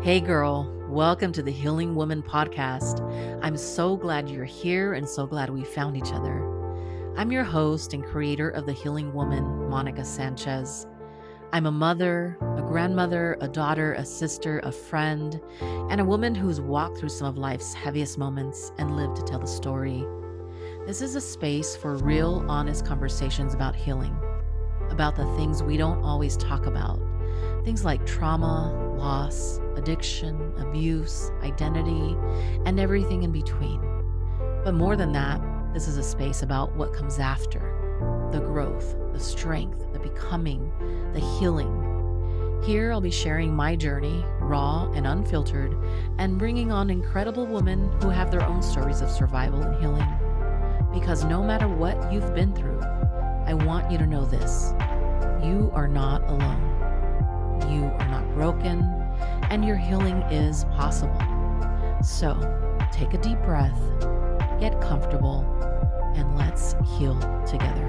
Hey girl, welcome to the Healing Woman podcast. I'm so glad you're here and so glad we found each other. I'm your host and creator of the Healing Woman, Monica Sanchez. I'm a mother, a grandmother, a daughter, a sister, a friend, and a woman who's walked through some of life's heaviest moments and lived to tell the story. This is a space for real, honest conversations about healing, about the things we don't always talk about. Things like trauma, loss, addiction, abuse, identity, and everything in between. But more than that, this is a space about what comes after: the growth, the strength, the becoming, the healing. Here I'll be sharing my journey, raw and unfiltered, and bringing on incredible women who have their own stories of survival and healing. Because no matter what you've been through, I want you to know this: you are not alone. You are not broken, and your healing is possible. So take a deep breath, get comfortable, and let's heal together.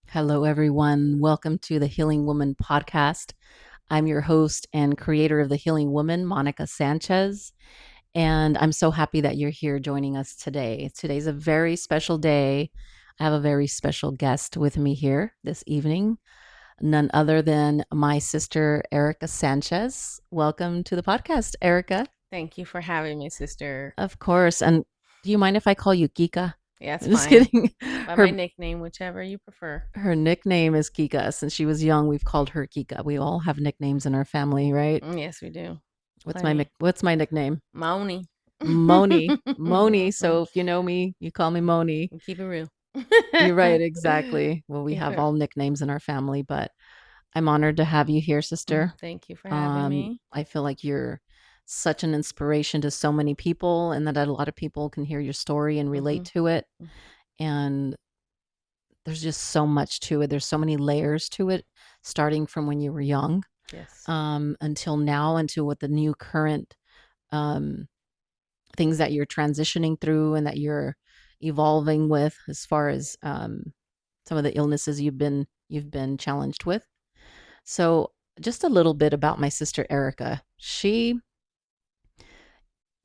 Hello, everyone. Welcome to the Healing Woman podcast. I'm your host and creator of the Healing Woman, Monica Sanchez. And I'm so happy that you're here joining us today. Today's a very special day. I have a very special guest with me here this evening, none other than my sister, Erica Sanchez. Welcome to the podcast, Erica. Thank you for having me, sister. Of course. And do you mind if I call you Kika? Yeah, it's Just fine. kidding. By my nickname, whichever you prefer. Her nickname is Kika. Since she was young, we've called her Kika. We all have nicknames in our family, right? Yes, we do. What's Plenty. my nickname? Moni. Moni. So if you know me, you call me Moni. Keep it real. You're right, exactly. Well, we Keep have it- all nicknames in our family, but I'm honored to have you here, sister. Thank you for having me. I feel like you're such an inspiration to so many people, and that a lot of people can hear your story and relate to it. And there's just so much to it. There's so many layers to it, starting from when you were young, Yes. until now, until what the new current things that you're transitioning through and that you're evolving with, as far as some of the illnesses you've been challenged with. So just a little bit about my sister Erica. She,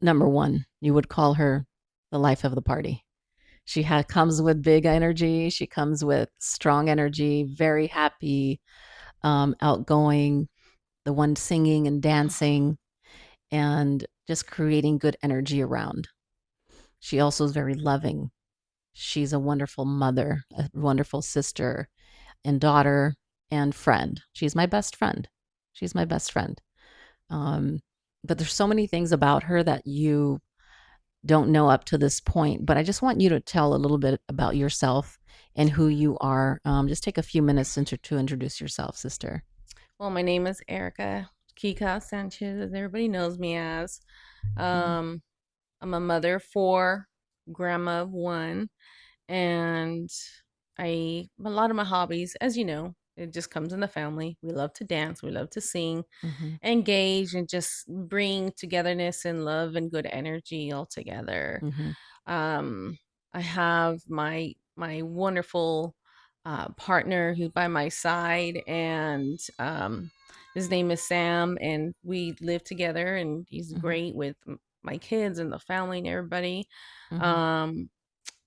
number one, you would call her the life of the party. She comes with big energy. She comes with strong energy, very happy, outgoing, the one singing and dancing and just creating good energy around. She also is very loving. She's a wonderful mother, a wonderful sister and daughter and friend. She's my best friend. She's my best friend. But there's so many things about her that you don't know up to this point. But I just want you to tell a little bit about yourself and who you are. Just take a few minutes to introduce yourself, sister. Well, my name is Erica Kika Sanchez, as everybody knows me as. I'm a mother of 4, grandma of 1, and a lot of my hobbies, as you know, it just comes in the family. We love to dance, we love to sing, engage, and just bring togetherness and love and good energy all together. I have my wonderful partner who's by my side, and his name is Sam, and we live together, and he's great with my kids and the family and everybody.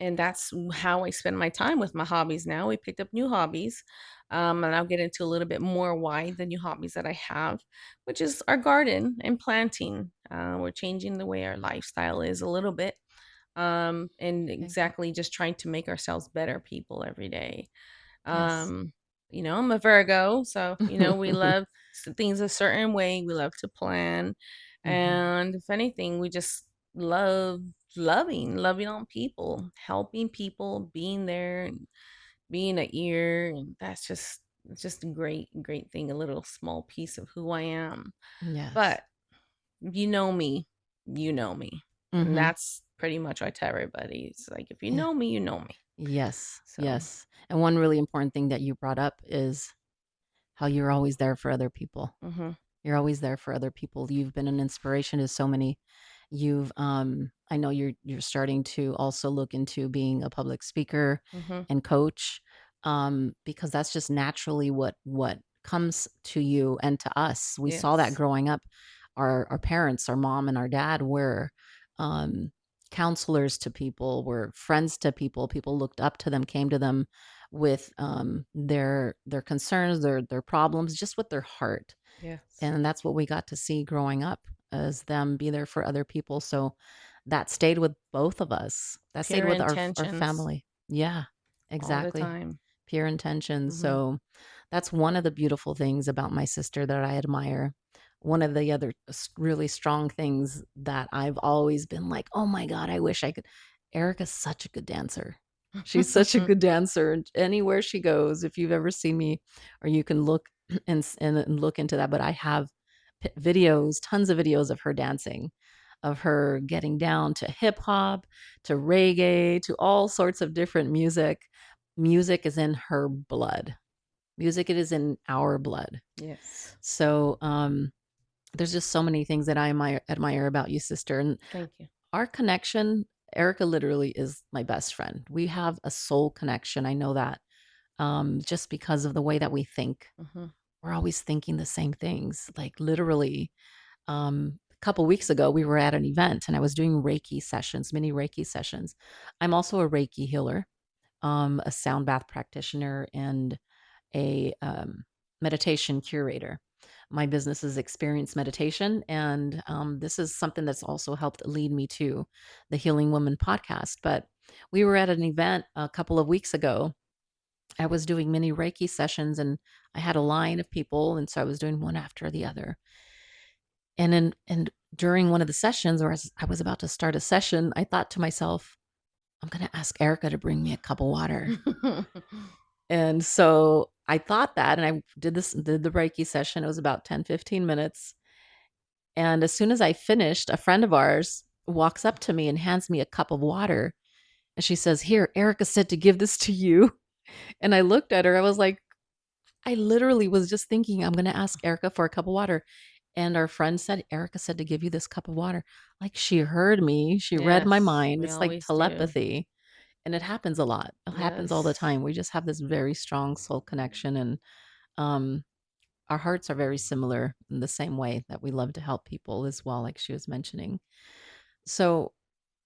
And that's how I spend my time with my hobbies now. We picked up new hobbies. And I'll get into a little bit more why the new hobbies that I have, which is our garden and planting. We're changing the way our lifestyle is a little bit. And exactly just trying to make ourselves better people every day. Yes. I'm a Virgo, so we love things a certain way. We love to plan, and if anything, we just love loving on people, helping people, being there, and being an ear, and that's just it's just a great thing. A little small piece of who I am. Yes. But you know me, and that's pretty much what I tell everybody. It's like, if you know me, you know me. Yes. So. Yes. And one really important thing that you brought up is how you're always there for other people. You're always there for other people. You've been an inspiration to so many I know you're starting to also look into being a public speaker Mm-hmm. and coach, because that's just naturally what comes to you and to us. We saw that Yes. growing up. Our parents, our mom and our dad were um, counselors to people, were friends to people. People looked up to them, came to them with their concerns, their problems, just with their heart. Yes. And that's what we got to see growing up, as them be there for other people. So that stayed with both of us. That stayed Pure with our intentions family. Yeah, all the exactly. time. Pure intentions. Mm-hmm. So that's one of the beautiful things about my sister that I admire. One of the other really strong things that I've always been like, oh my God, I wish I could. Erica's such a good dancer. She's such a good dancer. And anywhere she goes, if you've ever seen me, or you can look and look into that. But I have videos, tons of videos of her dancing, of her getting down to hip hop, to reggae, to all sorts of different music. Music is in her blood. Music, it is in our blood. Yes. So there's just so many things that I admire about you, sister. And Thank you. our connection, Erica literally is my best friend. We have a soul connection. I know that, just because of the way that we think. Mm-hmm. We're always thinking the same things. Like literally, a couple weeks ago, we were at an event and I was doing Reiki sessions, mini Reiki sessions. I'm also a Reiki healer, a sound bath practitioner, and a meditation curator. My business is Experience Meditation, and this is something that's also helped lead me to the Healing Woman podcast. But we were at an event a couple of weeks ago. I was doing mini Reiki sessions, and I had a line of people, and so I was doing one after the other. And during one of the sessions, or as I was about to start a session, I thought to myself, I'm going to ask Erica to bring me a cup of water. And so I thought that, and I did the Reiki session. It was about 10, 15 minutes. And as soon as I finished, a friend of ours walks up to me and hands me a cup of water. And she says, "Here, Erica said to give this to you." And I looked at her. I was like, I literally was just thinking, I'm going to ask Erica for a cup of water. And our friend said, Erica said to give you this cup of water. Like she heard me. She read my Yes, mind. we It's like always do. telepathy. And it happens a lot. It happens all the Yes. time. We just have this very strong soul connection. And um, our hearts are very similar in the same way that we love to help people as well, like she was mentioning. So,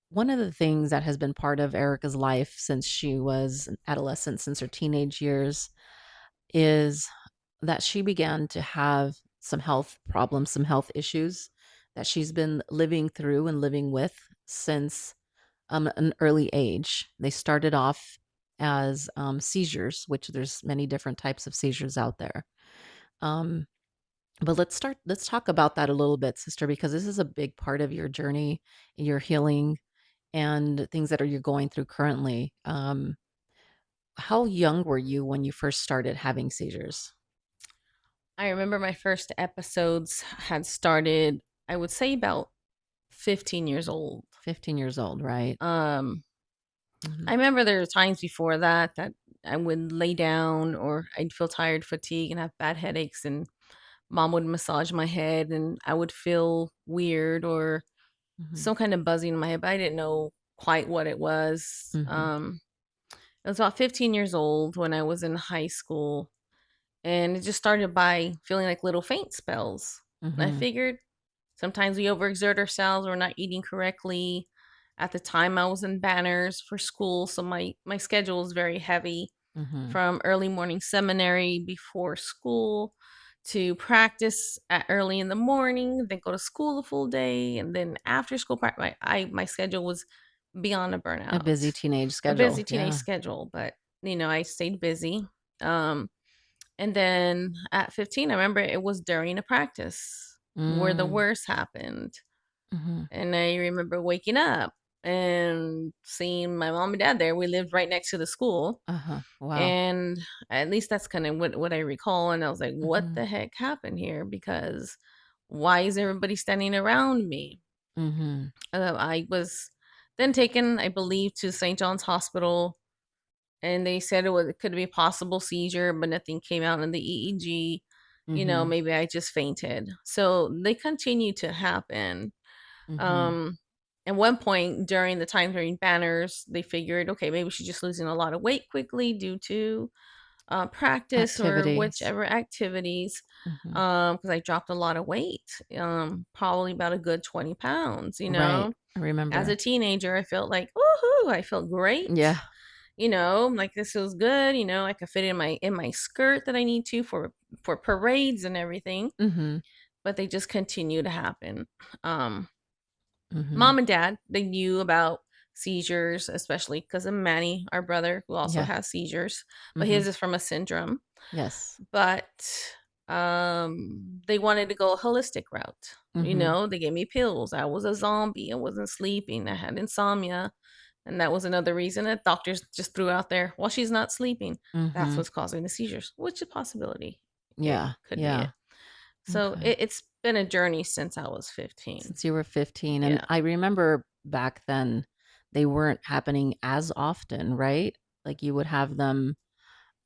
one of the things that has been part of Erica's life since she was an adolescent, since her teenage years, is that she began to have some health problems, some health issues that she's been living through and living with since an early age. They started off as seizures, which there's many different types of seizures out there. Um, but let's talk about that a little bit, sister, because this is a big part of your journey, your healing, and things that you're going through currently. How young were you when you first started having seizures? I remember my first episodes had started, I would say about 15 years old. 15 years old, right? Um, I Mhm, remember there were times before that I would lay down or I'd feel tired, fatigue, and have bad headaches, and mom would massage my head, and I would feel weird or mhm, some kind of buzzing in my head, but I didn't know quite what it was. mhm, I was about 15 years old when I was in high school, and it just started by feeling like little faint spells. And I mhm, figured sometimes we overexert ourselves, we're not eating correctly. At the time, I was in banners for school, so my schedule was very heavy, mhm, from early morning seminary before school to practice at early in the morning, then go to school the full day, and then after school my schedule was beyond a a burnout. busy teenage A busy schedule, teenage yeah. schedule, but I stayed busy. Um and then at 15, I remember it was during a practice where the Mm, worst happened. mhm, And I remember waking up and seeing my mom and dad there. We lived right next to the school. uh-huh, wow, And at least that's kind of what I recall. And I was like, what mhm, the heck happened here? Because why is everybody standing around me? mhm, I was then taken, I believe, to St. John's Hospital, and they said it could be a possible seizure, but nothing came out in the EEG. mhm, Maybe I just fainted. So they continue to happen. Mhm. Um, at one point during the time during banners, they figured, okay, maybe she's just losing a lot of weight quickly due to practice or Activities. whichever activities. Mhm. Because I dropped a lot of weight, probably about a good 20 pounds, Right. I As a remember. teenager, I felt like, woohoo, I felt great. Yeah. Like this was good, I could fit in my skirt that I need to for parades and everything, Mhm. but they just continue to happen. Um, Mhm. Mom and dad, they knew about seizures, especially because of Manny, our brother, who also Yeah. has seizures, but his Mhm. is from a syndrome. Yes. But they wanted to go a holistic route. Mhm. They gave me pills. I was a zombie. I wasn't sleeping. I had insomnia. And that was another reason that doctors just threw out there, well, she's not sleeping. That's Mhm. what's causing the seizures, which is a possibility. It Yeah. could be Yeah. it. So Okay. it's been a journey since I was 15. Since you were 15, and Yeah. I remember back then they weren't happening as often, right? Like you would have them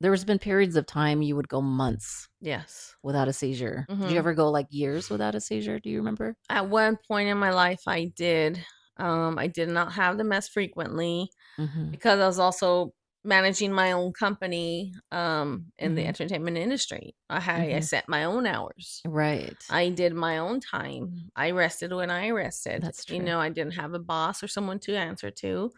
there's been periods of time you would go months Yes. without a seizure. Did you Hmm. ever go like years without a seizure? Do you remember? At one point in my life, I did. I did not have them as frequently Mhm. because I was also managing my own company in the Mhm. entertainment industry. I Mhm. set my own hours. Right. I did my own time. I rested when I rested. That's true. I didn't have a boss or someone to answer to.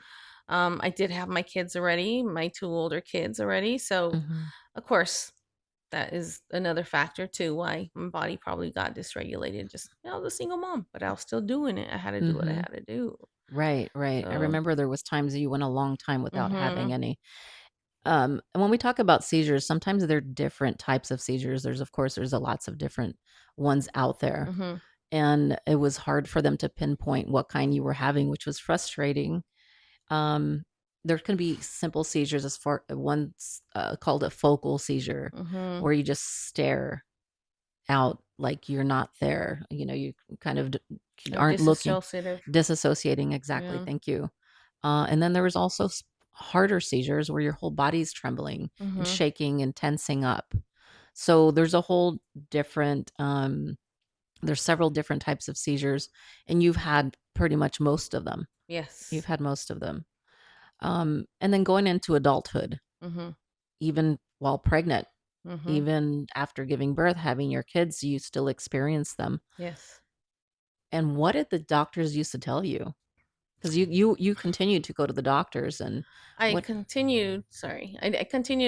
I did have my kids already, my two older kids already. So, Mhm. of course, that is another factor too why my body probably got dysregulated. Just, I was a single mom, but I was still doing it. I had to do what I Mhm. had to do. Right, right. I So, remember there was times that you went a long time without having mhm, any. And when we talk about seizures, sometimes they're different types of seizures. Of course, there's a lots of different ones out there. mhm, And it was hard for them to pinpoint what kind you were having, which was frustrating. Um, there can be simple seizures as far one's called a focal seizure, mhm. where you just stare out like you're not there. You kind of Or aren't looking, disassociative. disassociating. Exactly. Yeah. Thank you. And then there was also harder seizures where your whole body's trembling and Mhm. shaking and tensing up. So there's a whole different, there's several different types of seizures, and you've had pretty much most of them. You've Yes. had most of them. And then going into adulthood, Mhm. even while pregnant, Mhm. even after giving birth, having your kids, you still experience them. Yes. And what did the doctors used to tell you? Because you continued to go to the doctors, and what? I continued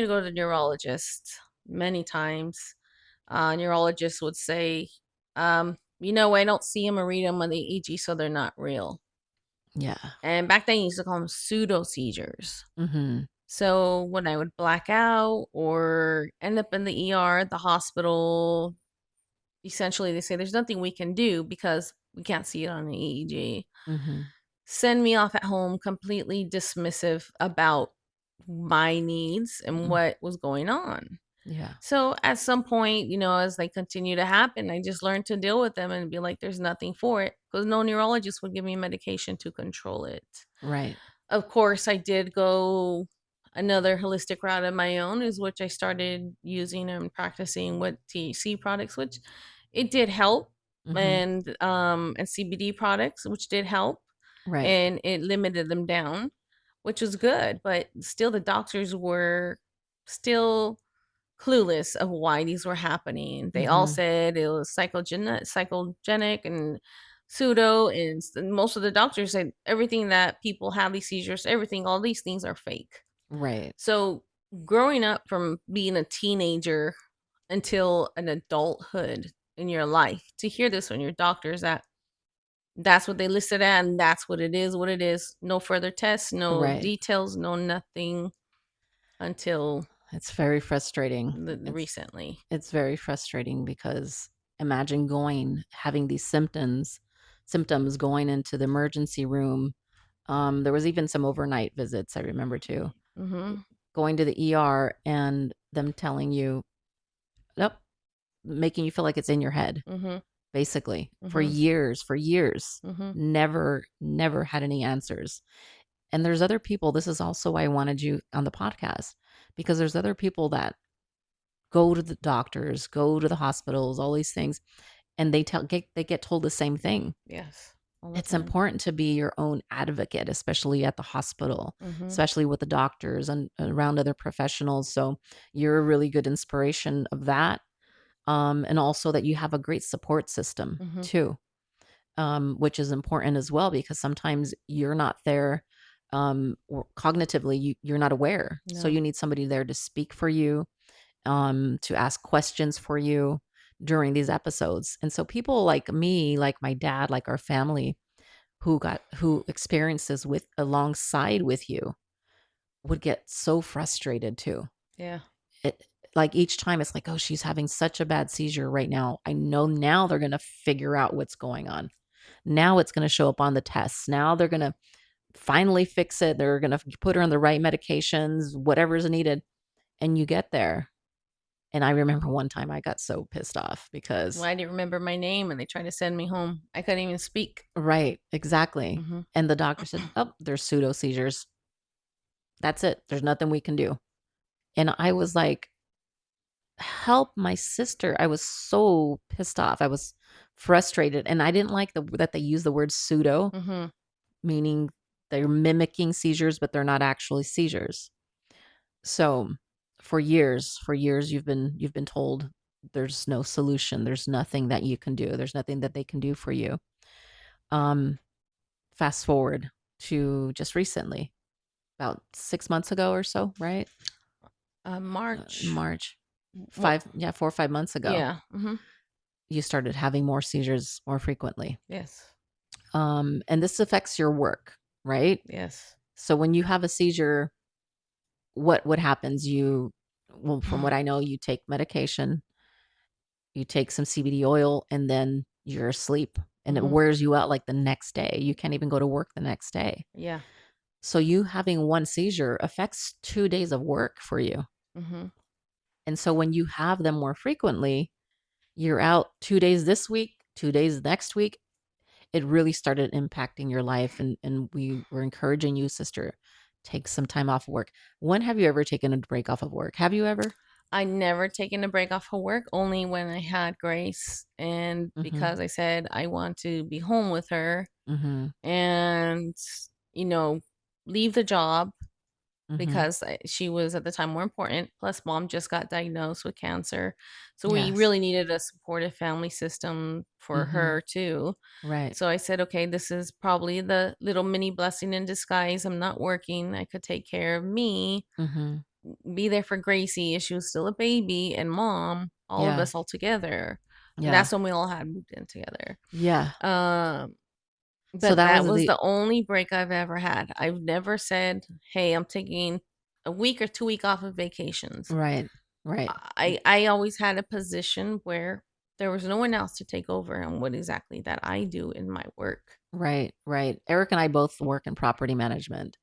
to go to the neurologist many times. Neurologists would say, I don't see them or read them on the EEG, so they're not real. Yeah. And back then, you used to call them pseudo seizures. Mhm. So when I would black out or end up in the ER, the hospital, essentially they say there's nothing we can do because we can't see it on the EEG. Mhm. Send me off at home completely dismissive about my needs and Mm. what was going on. Yeah. So at some point, as they continue to happen, I just learned to deal with them and be like, there's nothing for it because no neurologist would give me medication to control it. Right. Of course, I did go another holistic route of my own, is which I started using and practicing with THC products, which it did help, Mhm. and CBD products, which did help, Right. and it limited them down, which was good. But still, the doctors were still clueless of why these were happening. They all Mhm. said it was psychogenic and pseudo, and most of the doctors said everything that people have these seizures, everything, all these things are fake. Right. So growing up from being a teenager until an adulthood in your life, to hear this from your doctors that that's what they listed at and that's what it is, no further tests, no Right. details, no nothing until It's very frustrating. recently. It's very frustrating because imagine having these symptoms going into the emergency room. There was even some overnight visits, I remember too. Mhm. Going to the ER and them telling you, nope, making you feel like it's in your head, Mhm. basically, Mhm. for years. Mhm. Never had any answers. And there's other people, this is also why I wanted you on the podcast, because there's other people that go to the doctors, go to the hospitals, all these things, and they get told the same thing. Yes. all the It's time. important to be your own advocate, especially at the hospital, Mm-hmm. especially with the doctors and around other professionals. So you're a really good inspiration of that. And also that you have a great support system Mm-hmm. too, which is important as well because sometimes you're not there or cognitively, you're not aware. So No. you need somebody there to speak for you, to ask questions for you during these episodes. And so people like me, like my dad, like our family, who experiences with alongside with you would get so frustrated too. Yeah. It like each time it's like, "Oh, she's having such a bad seizure right now. I know now they're gonna figure out what's going on. Now it's gonna show up on the tests. Now they're gonna finally fix it. They're gonna put her on the right medications, whatever's needed." And you get there. And I remember one time I got so pissed off Well, because I didn't remember my name and they tried to send me home. I couldn't even speak. right, exactly. Mm-hmm. And the doctor said, "Oh, there's pseudo seizures. That's it. There's nothing we can do." And I was like, "Help my sister." I was so pissed off. I was frustrated, and I didn't like that they use the word pseudo, Mm-hmm. meaning they're mimicking seizures, but they're not actually seizures. So, for years you've been told there's no solution. There's nothing that you can do. There's nothing that they can do for you. Um, Fast forward to just recently, about 6 months ago or so, right? March. March. Well, 4 or 5 months ago, yeah. Mm-hmm. you started having more seizures more frequently. Yes. And this affects your work, right? Yes. So when you have a seizure, what happens? Well, from what I know, you take medication, you take some CBD oil, and then you're asleep, and it Mm-hmm. wears you out like the next day. You can't even go to work the next day. Yeah. So you having one seizure affects 2 days of work for you. Mm-hmm. And so when you have them more frequently, you're out 2 days this week, 2 days next week. It really started impacting your life, and we were encouraging you, sister, take some time off work. When have you ever taken a break off of work? Have you ever? I never taken a break off of work, only when I had Grace, and Mhm. because I said I want to be home with her Mhm. and, you know, leave the job Mhm. because she was at the time more important. Plus, mom just got diagnosed with cancer. So we Yes. really needed a supportive family system for Mhm. her, too. Right. So I said, okay, this is probably the little mini blessing in disguise. I'm not working. I could take care of me, Mhm. be there for Gracie if she was still a baby, and mom, all of Yeah. us all together. And Yeah. that's when we all had moved in together. Yeah. Um, So but that that was was the the only break I've ever had. I've never said, hey, I'm taking a week or 2 week off of vacations. right. Right. I always had a position where there was no one else to take over on what exactly that I do in my work. Right. Right. Eric and I both work in property management,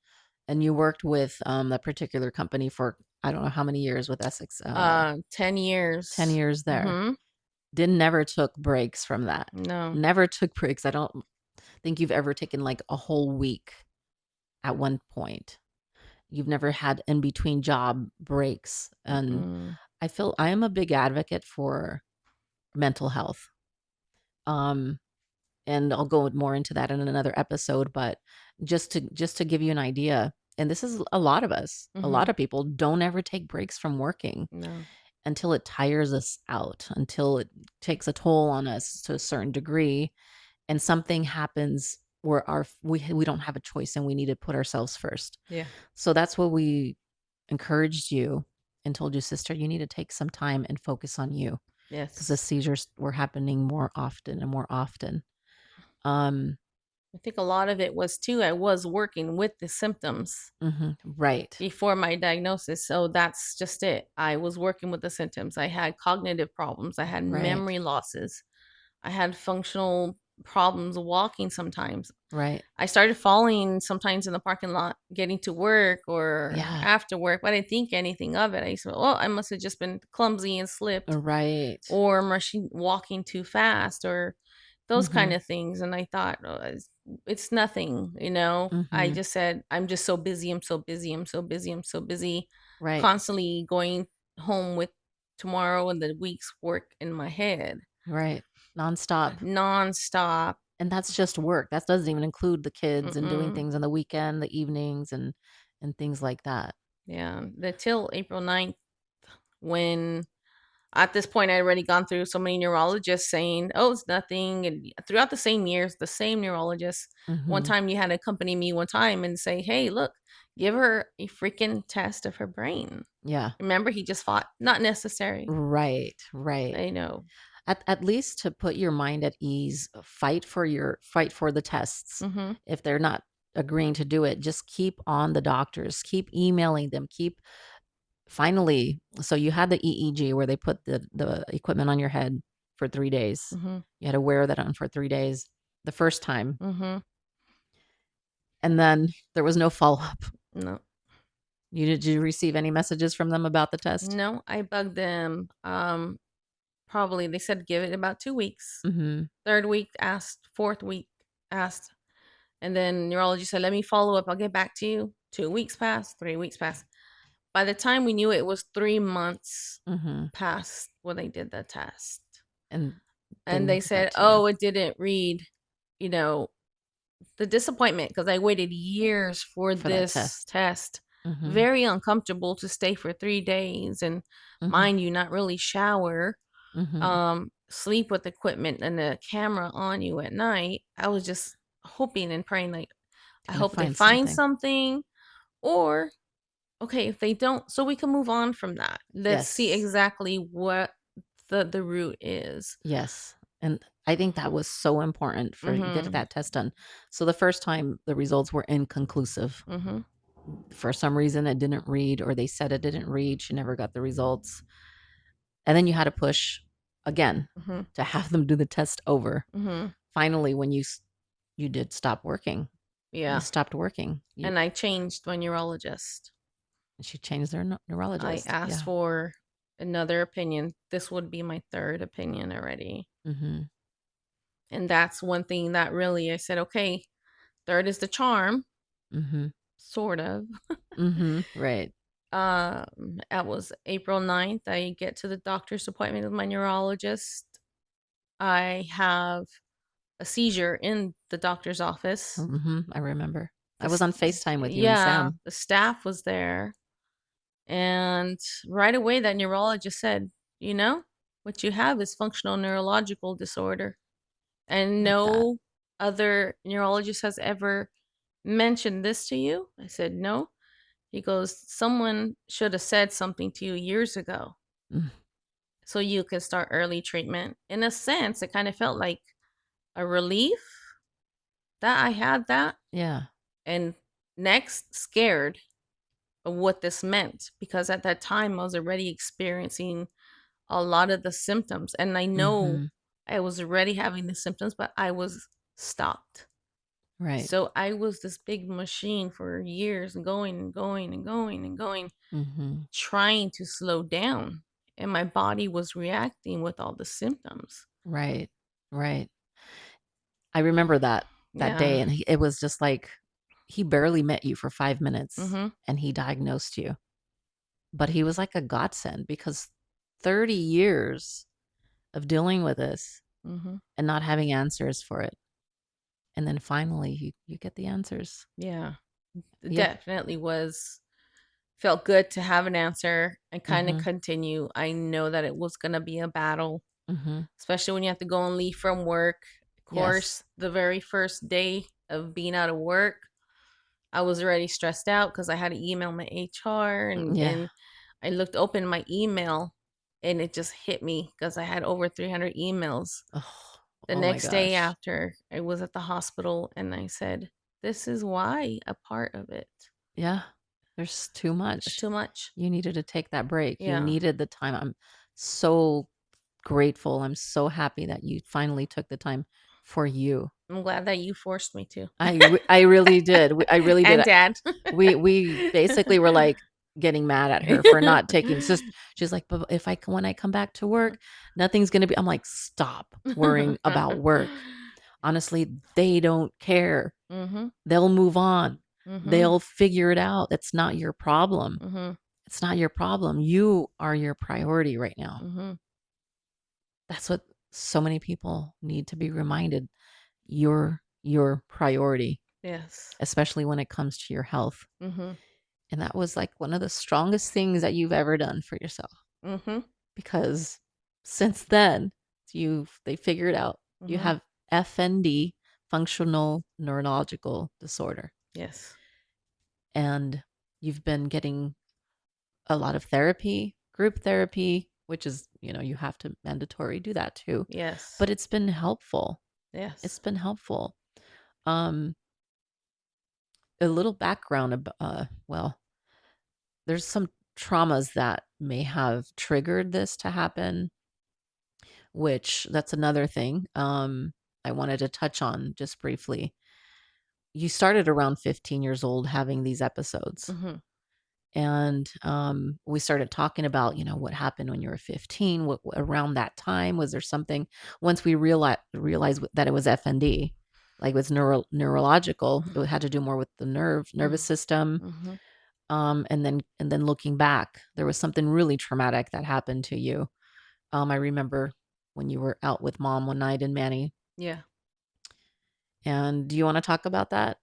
and you worked with a particular company for I don't know how many years with Essex. 10 10 years. years there. Mm-hmm. Didn't never took breaks from that. No. Never took breaks. I don't think you've ever taken like a whole week at one point. You've never had in between job breaks. And Mm-mm. I am a big advocate for mental health. Um, and I'll go more into that in another episode, but just to give you an idea, and this is a lot of us, a Mm-hmm. lot of people don't ever take breaks from working No. until it tires us out, until it takes a toll on us to a certain degree and something happens where we don't have a choice and we need to put ourselves first. Yeah. So that's what we encouraged you and told you, sister, you need to take some time and focus on you because the Yes. seizures were happening more often and more often. Um, I think a lot of it was too, I was working with the symptoms right, before my diagnosis. So that's just it. I was working with the symptoms. I had cognitive problems. I had right, memory losses. I had functional problems walking sometimes. right. I started falling sometimes in the parking lot getting to work or Yeah, after work, but I didn't think anything of it. I said, well, I must have just been clumsy and slipped right. or machine walking too fast or those kind Mm-hmm, of things. And I thought, oh, it's nothing, you know. I mm-hmm, just said, I'm just so busy. I'm so busy. I'm so busy. I'm so busy. right, Constantly going home with tomorrow and the week's work in my head right. Nonstop. nonstop. And that's just work. That doesn't even include the kids and doing Mm-mm. things on the weekend, the evenings, and things like that. Yeah, the till April 9th, when at this point I'd already gone through so many neurologists saying, "Oh, it's nothing." And throughout the same years, the same neurologist. One Mhm. time you had to accompany me one time and say, "Hey, look, give her a freaking test of her brain." Yeah. Remember, he just fought. Not necessary. Right, right. I know. At least to put your mind at ease, fight for the tests. Mm-hmm. If they're not agreeing to do it, just keep on the doctors, keep emailing them, keep finally, so you had the EEG where they put the equipment on your head for 3 days. Mm-hmm. You had to wear that on for 3 days the first time, Mm-hmm. and then there was no follow-up. No. Did you receive any messages from them about the test? No, I bugged them. Probably they said give it about 2 weeks. Mhm. Third week asked, fourth week asked, and then neurology said, "Let me follow up. I'll get back to you." 2 weeks passed, 3 weeks passed. By the time we knew it, was 3 months Mhm. past when they did the test, And and they didn't said, get to you "Oh, it didn't read." You know, the disappointment because I waited years for for that this test. test. Mhm. Very uncomfortable to stay for 3 days, and Mhm. mind you, not really shower, Mhm. sleep with equipment and the camera on you at night. I was just hoping and praying, like, I Gonna hope they find find something. something, or okay, if they don't, so we can move on from that. Let's see Yes. exactly what the root is. Yes. And I think that was so important for you to get Mhm. that test done. So the first time the results were inconclusive. Mhm. For some reason it didn't read, or they said it didn't read. She never got the results. And then you had to push again Mhm. to have them do the test over. Mhm. Finally, when you did stop working. You Yeah. stopped working. And I changed my neurologist. She changed their I neurologist. asked Yeah. for another opinion. This would be my third opinion already. Mhm. And that's one thing that really I said, okay, third is the charm, Mhm. sort of. Mhm. Right. That was April 9th. I get to the doctor's appointment with my neurologist. I have a seizure in the doctor's office. Mhm. I remember. I was The, on FaceTime with you and yeah, Sam. the staff was there. And right away, that neurologist said, you know, what you have is functional neurological disorder. And Like that. no other neurologist has ever mentioned this to you. I said, no. He goes, someone should have said something to you years ago Mm. so you could start early treatment. In a sense, it kind of felt like a relief that I had that. Yeah. And next, scared of what this meant because at that time I was already experiencing a lot of the symptoms. And I know Mhm. I was already having the symptoms, but I was stopped. Right. So I was this big machine for years, going and going and going and going, Mhm. trying to slow down. And my body was reacting with all the symptoms. Right. Right. I remember that Yeah. day, and it was just like he barely met you for 5 minutes, Mm-hmm. and he diagnosed you. But he was like a godsend because 30 years of dealing with this Mm-hmm. and not having answers for it. And then finally you get the answers. Yeah. It Yeah. definitely was felt good to have an answer and kind of Mhm. continue. I know that it was going to be a battle, Mhm. especially when you have to go and leave from work. Of Yes. course, the very first day of being out of work, I was already stressed out because I had to email my HR, Yeah. and I looked open my email and it just hit me because I had over 300 emails. Oh, The oh my next day gosh. after, I was at the hospital and I said, this is why a part of it. Yeah. There's too It's much. too much. You needed to take that break. You Yeah. needed the time. I'm so grateful. I'm so happy that you finally took the time for you. I'm glad that you forced me to. I really did. I really did. And dad. We basically were like getting mad at her for not taking. Just she's like, but if when I come back to work, nothing's gonna be. I'm like, stop worrying about work. Honestly, they don't care. Mhm. They'll move on. Mhm. They'll figure it out. That's not your problem. Mhm. It's not your problem. You are your priority right now. Mhm. That's what so many people need to be reminded. your priority, Yes. especially when it comes to your health. Mhm. And that was like one of the strongest things that you've ever done for yourself, Mhm. because since then they figured out you Mhm. have FND, functional neurological disorder, Yes. and you've been getting a lot of therapy, group therapy, which is, you have to mandatory do that too. Yes. But it's been helpful. It's Yes. been helpful. Um, a little background about, well, there's some traumas that may have triggered this to happen, which that's another thing I wanted to touch on just briefly. You started around 15 years old having these episodes. Mhm. And we started talking about, what happened when you were 15. Around that time, was there something, once we realized that it was FND, like with neurological, it had to do more with the nervous system. Mhm. And then looking back, there was something really traumatic that happened to you. I remember when you were out with mom one night in Manny. Yeah. And do you want to talk about that?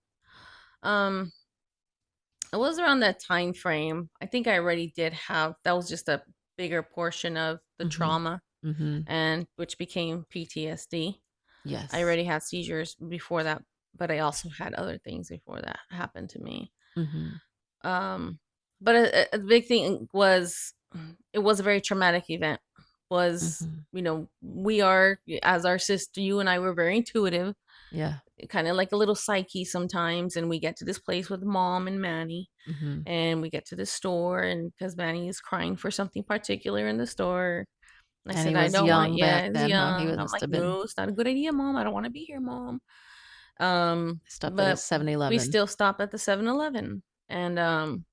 Um, it was around that time frame. I think I already did have that was just a bigger portion of the Mm-hmm. trauma Mm-hmm. and which became PTSD. I Yes. already had seizures before that, but I also had other things before that happened to me. Mm-hmm. Um, but a big thing was it was a very traumatic event. Was Mm-hmm. we are as our sister, you and I were very intuitive, Yeah. kind of like a little psyche sometimes, and we get to this place with mom and Manny, Mm-hmm. and we get to the store, and because Manny is crying for something particular in the store. And I And he said, I was don't want, young back yeah, it's then, huh? He young. I'm must like, have been no, it's not a good idea, mom. I don't want to be here, mom. stopped at a But 7-Eleven. we still stopped at the 7-Eleven. And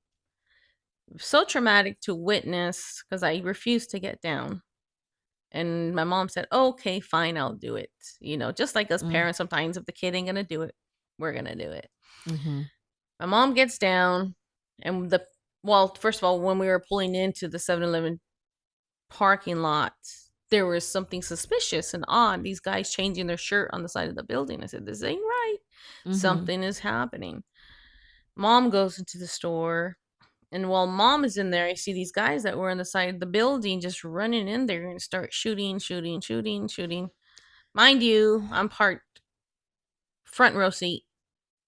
so traumatic to witness because I refused to get down. And my mom said, oh, okay, fine, I'll do it. Just like us Mm. parents, sometimes if the kid ain't gonna do it, we're gonna do it. Mm-hmm. My mom gets down, and well, first of all, when we were pulling into the 7-Eleven parking lot, there was something suspicious and odd. These guys changing their shirt on the side of the building. I said, this ain't right. Mm-hmm. Something is happening. Mom goes into the store. And while mom is in there, I see these guys that were on the side of the building just running in there and start shooting, shooting, shooting, shooting. Mind you, I'm parked front row seat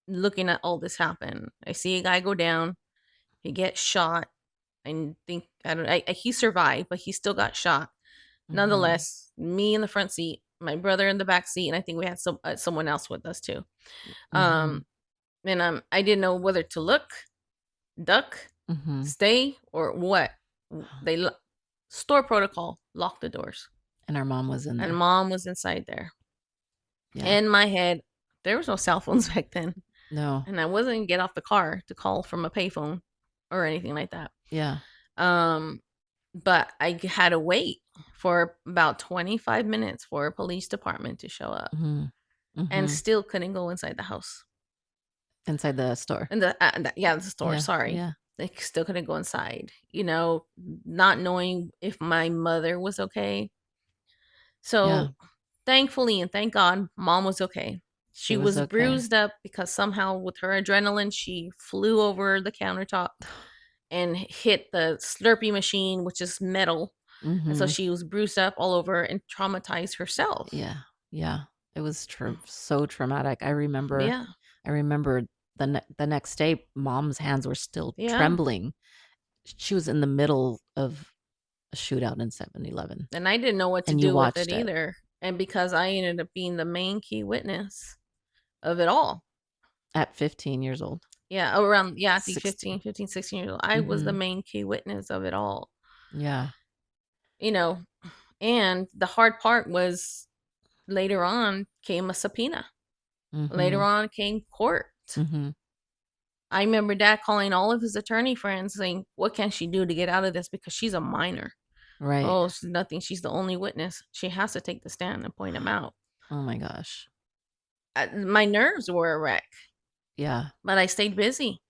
looking at all this happen. I see a guy go down. He gets shot. I don't. He survived, but he still got shot. Mm-hmm. Nonetheless, me in the front seat, my brother in the back seat, and I think we had someone else with us too. Mm-hmm. Um, and I didn't know whether to look, duck, Mm-hmm. stay, or what. They store protocol, lock the doors, And our mom was in and there. mom was inside there. Yeah. In my head, there was no cell phones back then, No. and I wasn't gonna get off the car to call from a payphone or anything like that. Yeah. Um, but I had to wait for about 25 minutes for a police department to show up, Mm-hmm. and Mm-hmm. still couldn't go inside the house. Inside the store. And the store, Yeah. sorry. Yeah. They still couldn't go inside, not knowing if my mother was okay. Yeah. So thankfully and thank God, mom was okay. She She was was okay. bruised up because somehow with her adrenaline, she flew over the countertop and hit the Slurpee machine, which is metal. And so Mm-hmm. she was bruised up all over and traumatized herself. Yeah. Yeah. It was so traumatic. I remember. Yeah. I remember the next day, mom's hands were still Yeah. trembling. She was in the middle of a shootout in 7-Eleven, And I didn't know what to and you do with it watched it either. And because I ended up being the main key witness of it all. at 15 years old. Yeah, around, yeah, I think 16. 16 years old. I was the Mm-hmm. main key witness of it all. Yeah. You know, and the hard part was later on came a subpoena. Later Mm-hmm. on came court. Mm-hmm. I remember dad calling all of his attorney friends saying, what can she do to get out of this? Because she's a minor. Right. Oh, she's nothing. She's the only witness. She has to take the stand and point him out. Oh my gosh. My nerves were a wreck, Yeah. but I stayed busy.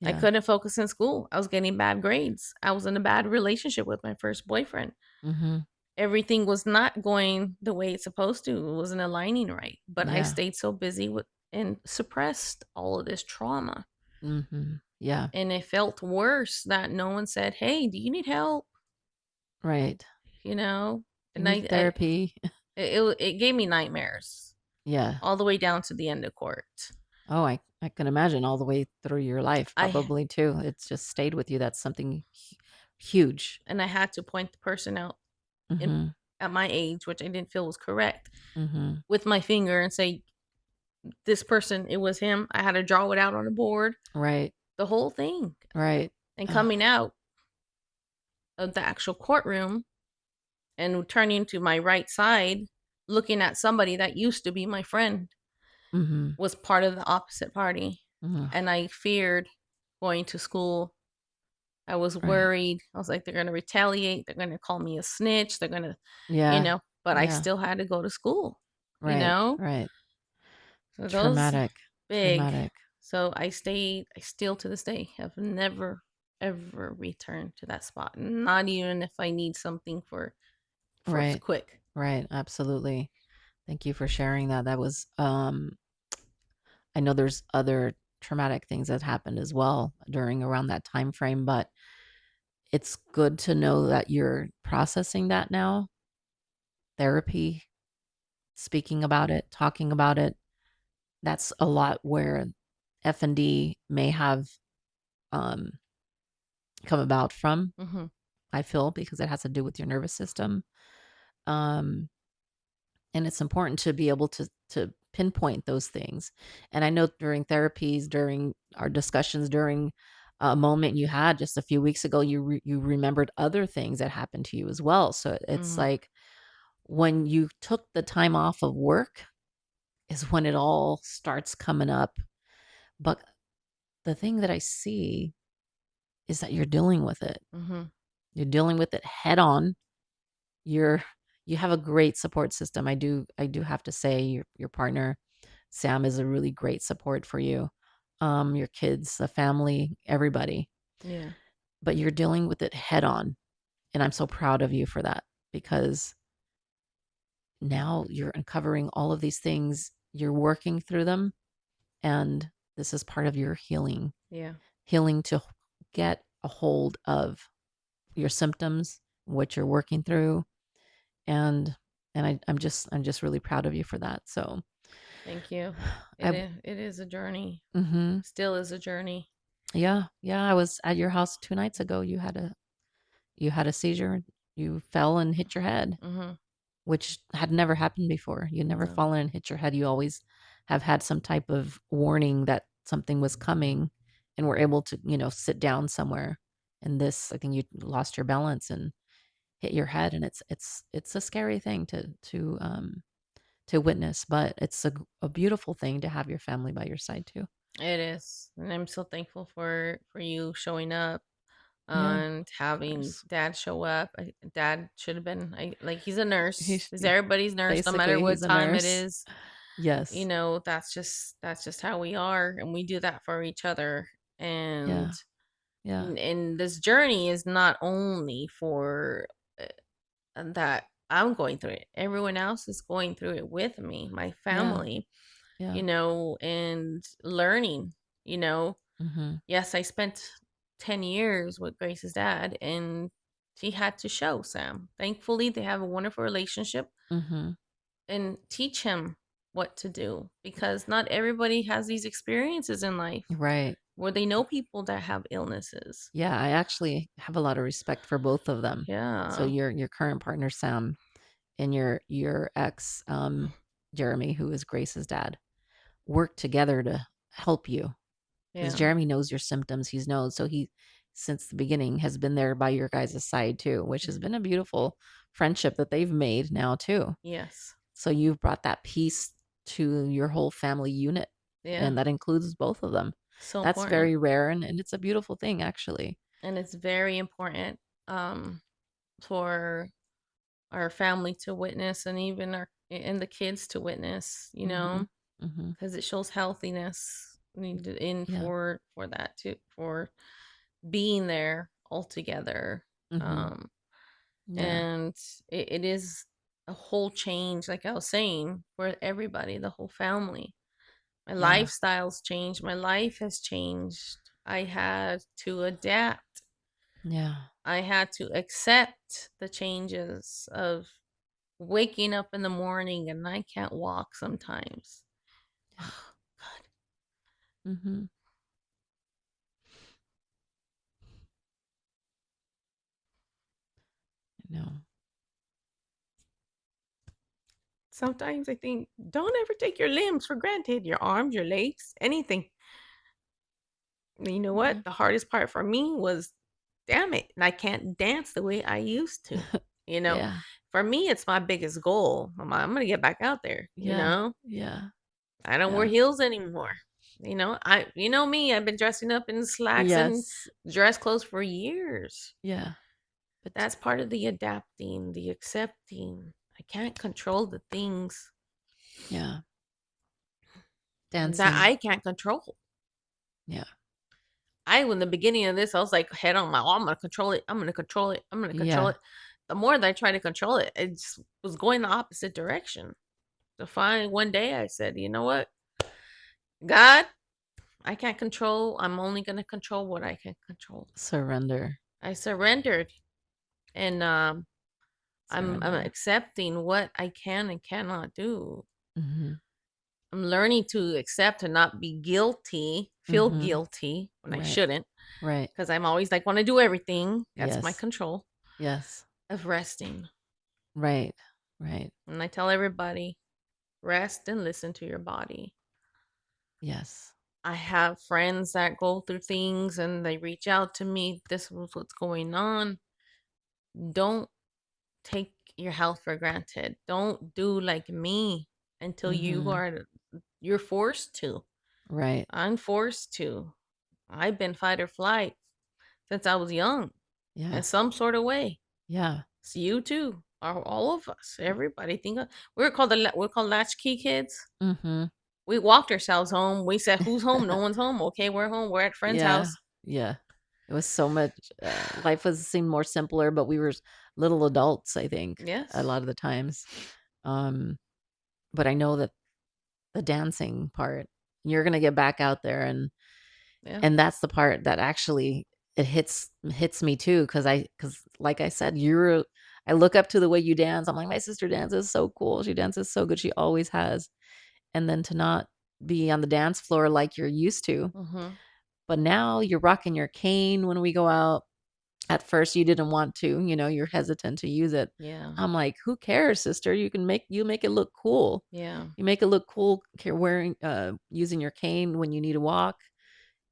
I Yeah. couldn't focus in school. I was getting bad grades. I was in a bad relationship with my first boyfriend. Mm-hmm. everything was not going the way it's supposed to. It wasn't aligning right. But I Yeah. stayed so busy with and suppressed all of this trauma. Yeah. And it felt worse that no one said, "Hey, do you need help?" Right. You know? You And need I therapy. it gave me nightmares Yeah. all the way down to the end of court. Oh, I can imagine all the way through your life, I probably too. It's just stayed with you. That's something huge. and I had to point the person out in Mm-hmm. at my age, which I didn't feel was correct, Mm-hmm. with my finger and say, "This person, it was him." I had to draw it out on the board, Right. the whole thing. Right. And Uh, coming out of the actual courtroom and turning to my right side, looking at somebody that used to be my friend, mm-hmm. was part of the opposite party. Mm, And I feared going to school. I was right. worried. I was like, they're going to retaliate. They're going to call me a snitch. They're going to, Yeah. but I Yeah. still had to go to school, you Right. know? Right. So those Traumatic. big. Traumatic. So I still to this day have never, ever returned to that spot. Not even if I need something for Right. quick. Right. Absolutely. Thank you for sharing that. That was I know there's other traumatic things that happened as well during around that time frame, but it's good to know that you're processing that now. Therapy, speaking about it, talking about it. That's a lot where F&D may have um, come about from, Mm-hmm. I feel, because it has to do with your nervous system. Um, and it's important to be able to pinpoint those things. And I know during therapies, during our discussions, during a moment you had just a few weeks ago, you remembered other things that happened to you as well. So it's Mm-hmm. like when you took the time off of work is when it all starts coming up. But the thing that I see is that you're dealing with it. Mm-hmm. You're dealing with it head on. You're you have a great support system. I do have to say your partner Sam is a really great support for you. Your kids, the family, everybody. Yeah. But you're dealing with it head on. And I'm so proud of you for that because now you're uncovering all of these things. You're working through them. And this is part of your healing. Yeah. Healing to get a hold of your symptoms, what you're working through. And I'm just really proud of you for that. So Thank you. I It is a journey. mhm. Still is a journey. Yeah, yeah, I was at your house 2 nights ago. You had a seizure. You fell and hit your head, Mm-hmm. which had never happened before. You never No. fallen and hit your head. You always have had some type of warning that something was coming and were able to, sit down somewhere. And this, I think you lost your balance and hit your head, and it's a scary thing to witness, but it's a beautiful thing to have your family by your side too. It is. And I'm so thankful for you showing up Yeah, and of having course. dad show up. Dad should have been like he's a nurse. He's He's everybody's nurse no matter basically what he's a time it nurse. is. Yes. That's just how we are, and we do that for each other. And Yeah. Yeah. and this journey is not only for that I'm going through it. Everyone else is going through it with me, my Yeah. family, Yeah. and learning, you know. Mhm. Yes, I spent 10 years with Grace's dad, and he had to show Sam. Thankfully, they have a wonderful relationship, Mhm. and teach him what to do because not everybody has these experiences in life Right. where they know people that have illnesses. Yeah, I actually have a lot of respect for both of them. So Yeah. your current partner Sam and your ex Jeremy, who is Grace's dad, work together to help you because Yeah. Jeremy knows your symptoms. He's known, so he since the beginning has been there by your guys' side too, which has been a beautiful friendship that they've made now too. Yes. So you've brought that peace to your whole family unit, Yeah. and that includes both of them. So That's important. very rare, and it's a beautiful thing, actually. And it's very important for our family to witness, and even our and the kids to witness, Mhm. Mhm. because it shows healthiness in Yeah. for that too, for being there all together. Mhm. um Yeah. And it is a whole change, like I was saying, for everybody, the whole family. My Yeah. lifestyle's changed. My life has changed. I had to adapt. Yeah. I had to accept the changes of waking up in the morning and I can't walk sometimes. Yeah. Oh, God. Mhm. I know. Sometimes I think, don't ever take your limbs for granted, your arms, your legs, anything. And you know what? Mhm. The hardest part for me was, damn it, and I can't dance the way I used to. You know, Yeah. for me, it's my biggest goal. I'm gonna get back out there. You Yeah. know, Yeah. I don't wear Yeah. heels anymore. You know me. I've been dressing up in slacks and Yes. dress clothes for years. Yeah. But That's part of the adapting, the accepting. I can't control the things yeah, that dancing. I can't control. Yeah. In the beginning of this, I was like, head on my, oh, I'm gonna control it. I'm gonna control it. I'm gonna control Yeah. it. The more that I tried to control it, it just was going the opposite direction. So finally, one day, I said, you know what, God, I can't control. I'm only gonna control what I can control. Surrender. I surrendered, and I'm Surrender. accepting what I can and cannot do. Mhm. I'm learning to accept and not be guilty, feel Mhm. guilty when I Right. shouldn't, Right. because I'm always like, want to do everything. That's my Yes. control Yes. of resting. Right. Right. And I tell everybody, rest and listen to your body. Yes. I have friends that go through things and they reach out to me. This was what's going on. Don't take your health for granted. Don't do like me until Mhm. you're forced to. Right. I'm forced to. I've been fight or flight since I was young in Yeah. some sort of way. Yeah. It's you too. All of us. Everybody we're called latchkey kids. Mhm. We walked ourselves home. We said, "Who's home? No one's home. Okay, we're home. We're at friend's Yeah. house." Yeah. It was so much life was seemed more simpler, but we were little adults, I think, a Yes. lot of the times. Um, but I know that the dancing part, you're gonna get back out there Yeah. and that's the part that actually it hits me too, because like I said, I look up to the way you dance. I'm like, "My sister dances so cool. She dances so good. She always has." And then to not be on the dance floor like you're used to, Mhm. but now you're rocking your cane when we go out. At first, you didn't want to, you're hesitant to use it. Yeah. I'm like, "Who cares, sister? You make it look cool. Yeah. You make it look cool wearing using your cane when you need to walk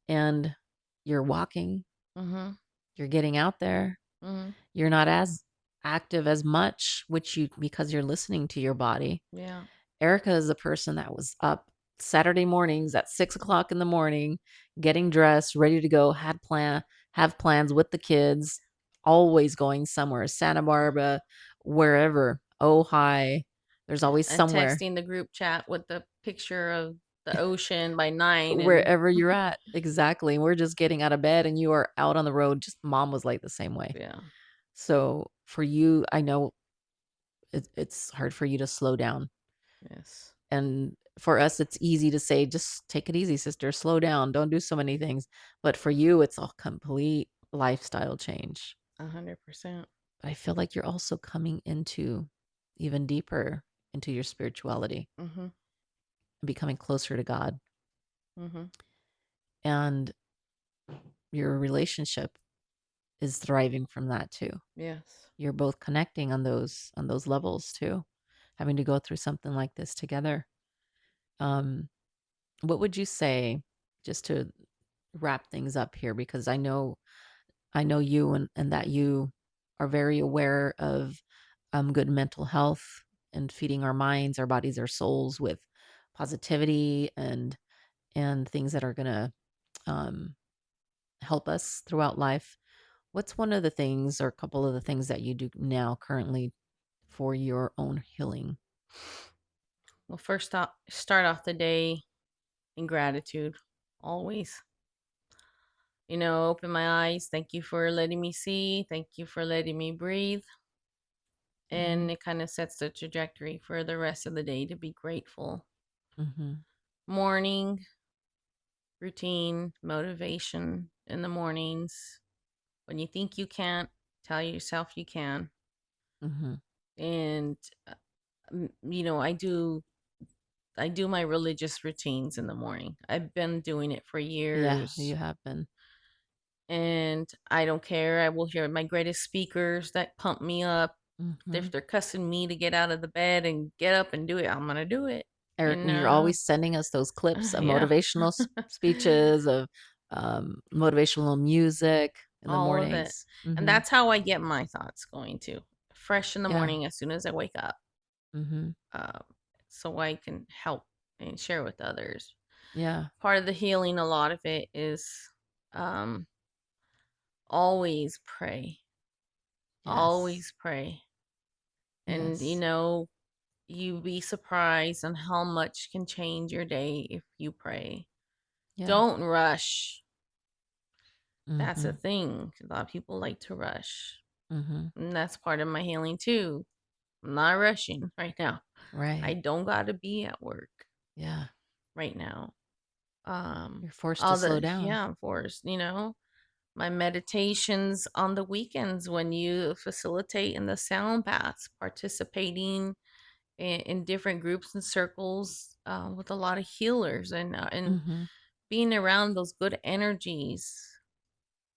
and you're walking, Mhm. you're getting out there. Mhm. You're not as active as much, which you because you're listening to your body." Yeah. Erica is a person that was up Saturday mornings at 6 o'clock in the morning, getting dressed, ready to go, have plans with the kids, always going somewhere, Santa Barbara, wherever, Ojai. There's always And somewhere, texting the group chat with the picture of the ocean by 9 and wherever you're at. Exactly. We're just getting out of bed and you are out on the road. Just mom was like the same way. yeah. So for you, I know it's hard for you to slow down. Yes. And for us, it's easy to say, just take it easy, sister, slow down, don't do so many things. But for you, it's a complete lifestyle change. 100%. But I feel like you're also coming into even deeper into your spirituality Mhm. and becoming closer to God. Mhm. And your relationship is thriving from that too. Yes. You're both connecting on those levels too, having to go through something like this together. Um, what would you say, just to wrap things up here, because I know you and that you are very aware of good mental health and feeding our minds, our bodies, our souls with positivity and things that are gonna um, help us throughout life. What's one of the things or a couple of the things that you do now currently for your own healing? Well, start off the day in gratitude. Always. Open my eyes. Thank you for letting me see. Thank you for letting me breathe. and it kind of sets the trajectory for the rest of the day to be grateful. Mhm. Morning routine, motivation in the mornings. When you think you can't, tell yourself you can. Mhm. And I do my religious routines in the morning. I've been doing it for Yeah, years, you have been. and I don't care. I will hear my greatest speakers that pump me up. If Mhm. they're cussing me to get out of the bed and get up and do it, I'm gonna do it. You And you're know? always sending us those clips of Yeah. motivational speeches, of motivational music in the All of it. mornings. And Mhm. that's how I get my thoughts going too. Fresh in the Yeah. morning as soon as I wake up. Mhm. Um, so I can help and share with others. Yeah. Part of the healing, a lot of it is um, always pray. Yes. Always pray. And, Yes. you be surprised on how much can change your day if you pray. Yeah. Don't rush. That's a Mhm. thing. A lot of people like to rush. Mhm. And that's part of my healing too. I'm not rushing right now. I Right. don't got to be at work Yeah. right now. You're forced to All slow the down. yeah, of course, my meditations on the weekends when you facilitate in the sound baths, participating in different groups and circles with a lot of healers, and Mhm. being around those good energies.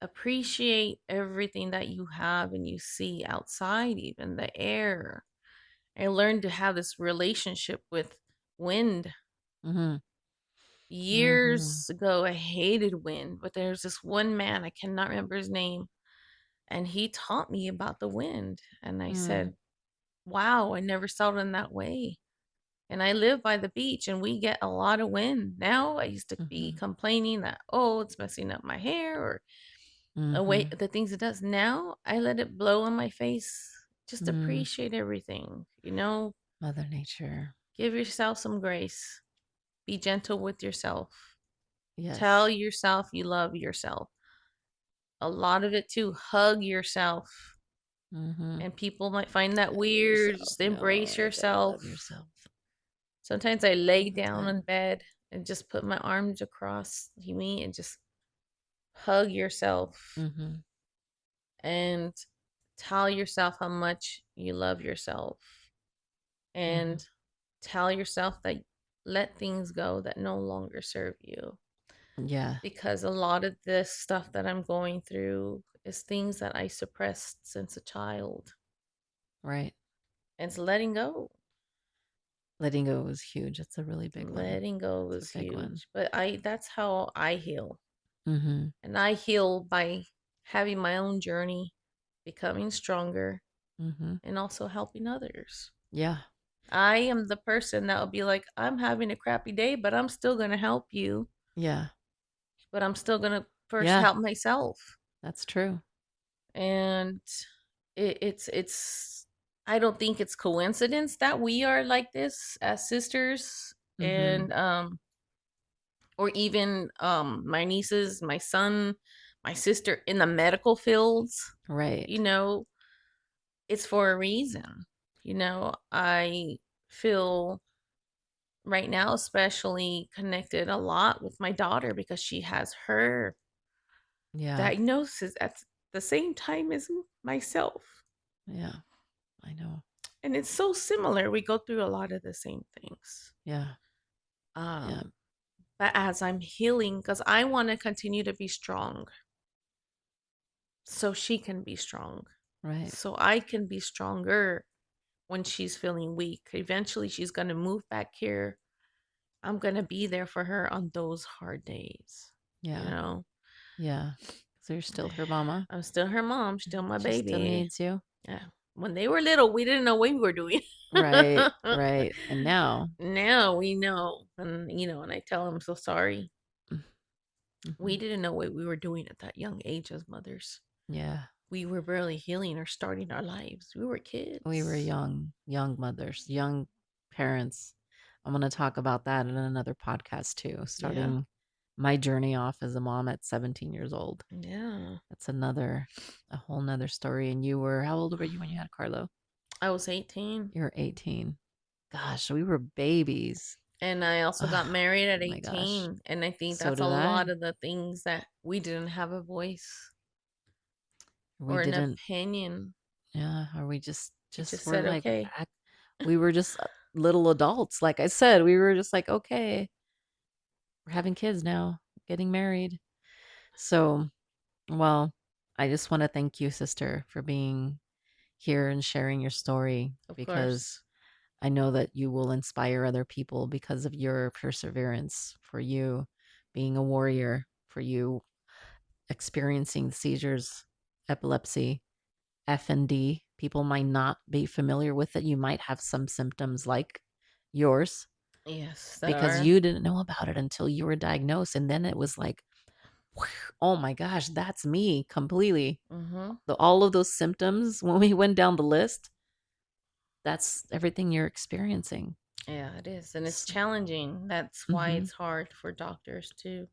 Appreciate everything that you have and you see outside, even the air. I learned to have this relationship with wind. Mhm. Mhm. Years ago, I hated wind, but there's this one man, I cannot remember his name, and he taught me about the wind. And I Mm. said, wow, I never saw it in that way. And I live by the beach and we get a lot of wind. Now I used to be Mhm. complaining that, oh, it's messing up my hair or away Mhm. the things it does. Now I let it blow in my face. Just Mm. appreciate everything, Mother Nature. give yourself some grace. Be gentle with yourself. Tell Yes. yourself you love yourself. A lot of it too, hug yourself. Mhm. And people might find that Hug weird. yourself. Just embrace No, you gotta yourself. love yourself Sometimes I all lay the down in time. bed and just put my arms across me and just hug yourself Mhm. and tell yourself how much you love yourself Mhm. and tell yourself that let things go that no longer serve you. Yeah. Because a lot of this stuff that I'm going through is things that I suppressed since a child. Right. And it's letting go. Letting go is huge. It's a really big one. Letting go It's a is big one. huge. But that's how I heal. Mhm. And I heal by having my own journey, becoming stronger, Mhm. and also helping others. Yeah. I am the person that will be like, I'm having a crappy day, but I'm still going to help you. Yeah. But I'm still going to first Yeah. help myself. That's true. And it's I don't think it's coincidence that we are like this as sisters, Mhm. and or even my nieces, my son, my sister in the medical fields. Right. you know it's for a reason. I feel right now especially connected a lot with my daughter because she has her Yeah. diagnosis at the same time as myself. Yeah. I know. And it's so similar. We go through a lot of the same things. Yeah. Yeah. Um, but as I'm healing, because I want to continue to be strong so she can be strong, Right. so I can be stronger when she's feeling weak. Eventually, she's going to move back here. I'm going to be there for her on those hard days. You Yeah. know, Yeah. So you're still her mama. I'm still her mom, still my She still baby. needs you. Yeah. When they were little, we didn't know what we were doing. Right. Right. And now. Now we know. And I tell them, I'm so sorry. We Mhm. didn't know what we were doing at that young age as mothers. Yeah. We were barely healing or starting our lives. We were We were kids. young mothers, young parents. I'm going to talk about that in another podcast too, Yeah. starting my journey off as a mom at 17 years old. Yeah. That's a whole nother story. And how old were you when you had Carlo? I was 18. You were 18. Gosh, we were babies. And I also got Oh married at my gosh. 18. And I think So that's a did lot I. of the things that we didn't have a voice We or an didn't, opinion. yeah, or we We just just were said, like okay, we were just little adults. Like I said, we were just like, okay, we're having kids now, getting married. So, well, I just want to thank you, sister, for being here and sharing your story of because course. I know that you will inspire other people because of your perseverance, for you being a warrior, for you experiencing seizures, epilepsy, FND. People might not be familiar with it. You might have some symptoms like yours Yes, that because are. you didn't know about it until you were diagnosed. And then it was like, oh my gosh, that's me completely. Mm-hmm. All of those symptoms, when we went down the list, that's everything you're experiencing. Yeah, it is. And it's challenging. That's why Mm-hmm. it's hard for doctors to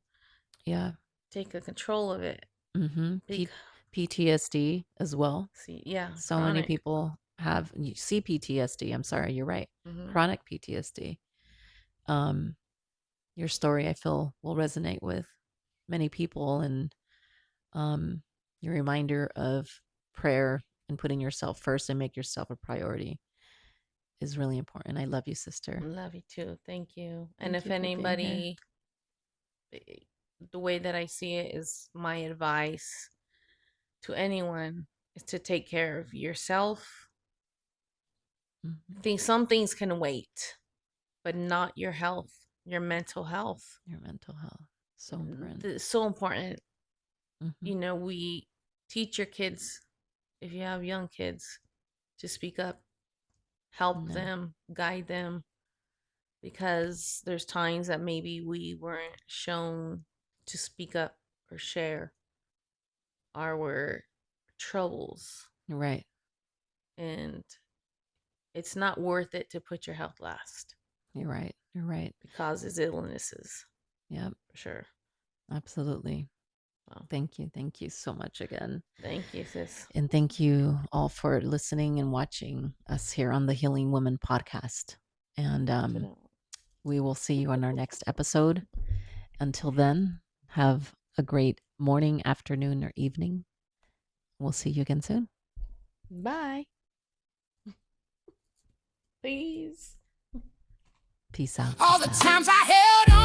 Yeah. take a control of it. Mm-hmm. Because, PTSD as well. see, yeah, So many chronic. people have CPTSD. I'm sorry, you're right. Mm-hmm. Chronic PTSD. Um, your story, I feel, will resonate with many people, and um, your reminder of prayer and putting yourself first and make yourself a priority is really important. I love you, sister. Love you too. Thank you. And Thank if you for being here. anybody, eh, the way that I see it is my advice to anyone is to take care of yourself. I Mhm. think some things can wait, but not your health, your mental health. Your mental health, so important. It's so important. Hmm. You know, we teach your kids, if you have young kids, to speak up, help No, them, guide them, because there's times that maybe we weren't shown to speak up or share our troubles. you're right. And it's not worth it to put your health last You're right. You're right. because it's illnesses, Yep, for sure. absolutely. Well, Thank you. Thank you so much again. thank you, sis. And thank you all for listening and watching us here on the Healing Woman podcast. And we will see you on our next episode. Until then, have a great morning, afternoon, or evening. We'll see you again soon. Bye. Please. Peace out. All the Peace out. times I held